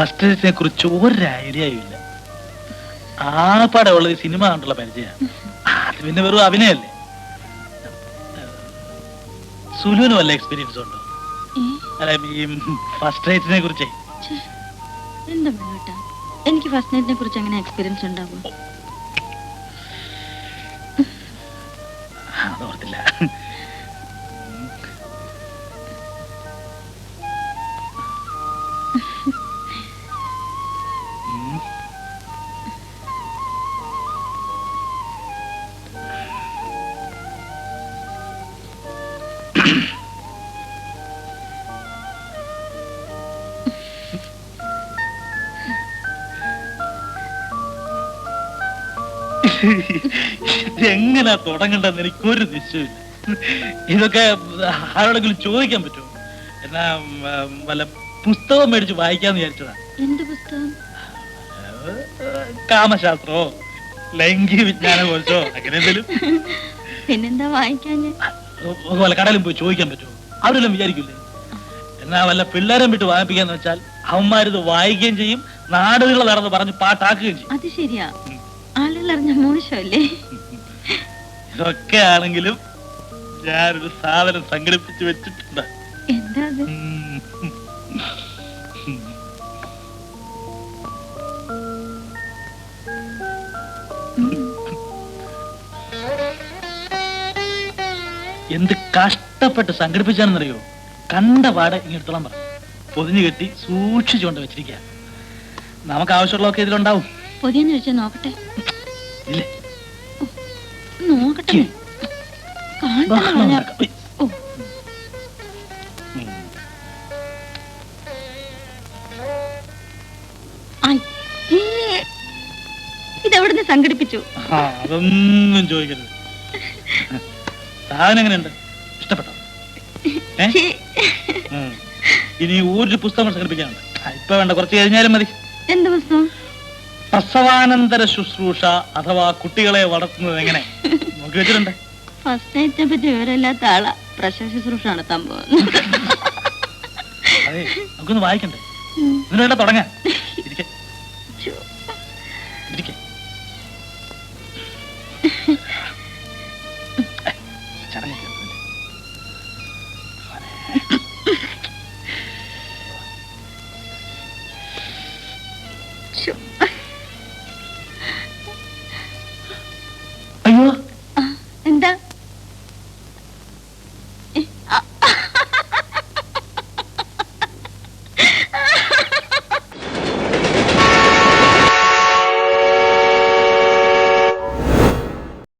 First നൈറ്റിനെ കുറിച്ച് ഒരു ഐഡിയയും ഇല്ല. ആപ്പാടെ ഉള്ളത് സിനിമ കണ്ടുള്ള പരിചയമാണ്. അത് പിന്നെ വെറും അഭിനയല്ലേ. സുലുവിന് വല്ല എക്സ്പീരിയൻസ് ഉണ്ടോ? അല്ല, ഈ ഫസ്റ്റ് നൈറ്റിനെ കുറിച്ച്. എന്താ കേട്ടാ, എനിക്ക് ഫസ്റ്റ് നൈറ്റിനെ കുറിച്ച് അങ്ങനെ എക്സ്പീരിയൻസ് ഉണ്ടാവും? അതോർത്തില്ല. എങ്ങനാ തുടങ്ങണ്ടെന്ന് എനിക്കൊരു നിശ്ചയമില്ല. ഇതൊക്കെ ആരോടെങ്കിലും ചോദിക്കാൻ പറ്റുമോ? എന്നാ വല്ല പുസ്തകം മേടിച്ച് വായിക്കാന്ന് വിചാരിച്ചതാ. എന്ത് പുസ്തകം? കാമശാസ്ത്രമോ ലൈംഗിക വിജ്ഞാന കോഴ്സോ അങ്ങനെ എന്തെങ്കിലും. പിന്നെന്താ വായിക്കാൻ? വല്ല കടയിലും പോയി ചോദിക്കാൻ പറ്റുമോ? അവരെല്ലാം വിചാരിക്കില്ലേ? എന്നാ വല്ല പിള്ളേരെ വിട്ട് വായിപ്പിക്കാന്ന് വെച്ചാൽ അവന്മാരിത് വായിക്കുകയും ചെയ്യും, നാടുകൾ നടന്ന് പറഞ്ഞ് പാട്ടാക്കുകയും ചെയ്യും. അത് ശരിയാ, ആളുകൾ അറിഞ്ഞ മോശമല്ലേ? ഇതൊക്കെ ആണെങ്കിലും ഞാനൊരു സാധനം സംഘടിപ്പിച്ച് വെച്ചിട്ടുണ്ട്. എന്താ അത്? എന്ത് കഷ്ടപ്പെട്ട് സംഘടിപ്പിച്ചാണെന്നറിയോ? കണ്ട പാടെ ഇങ്ങെടുത്തോളം പറ, പൊതിഞ്ഞു കെട്ടി സൂക്ഷിച്ചുകൊണ്ട് വെച്ചിരിക്കുക. നമുക്ക് ആവശ്യമുള്ളതൊക്കെ ഇതിലുണ്ടാവും. പൊതിയെന്ന് വെച്ചാൽ നോക്കട്ടെ. ഇല്ലേ, നോക്കട്ടെ. ഇതെവിടുന്ന് സംഘടിപ്പിച്ചു? അതൊന്നും ചോദിക്കരുത്. സാധനം എങ്ങനെയുണ്ട്? ഇഷ്ടപ്പെട്ടോ? ഇനി ഒരു പുസ്തകം സംഘടിപ്പിക്കാനുണ്ട്. ഇപ്പൊ വേണ്ട, കുറച്ച് കഴിഞ്ഞാലും മതി. എന്ത് പുസ്തകം? പ്രസവാനന്തര ശുശ്രൂഷ അഥവാ കുട്ടികളെ വളർത്തുന്നത് എങ്ങനെ നോക്കി വെച്ചിട്ടുണ്ട്. ഫസ്റ്റ് നൈറ്റിനെ പറ്റി വിവരമില്ലാത്ത ആളാ. പ്രസവ ശുശ്രൂഷ നടത്താൻ പോകുന്നു. അതെ, നമുക്കൊന്ന് വായിക്കണ്ടേ? ഇതിന് വേണ്ട തുടങ്ങാൻ.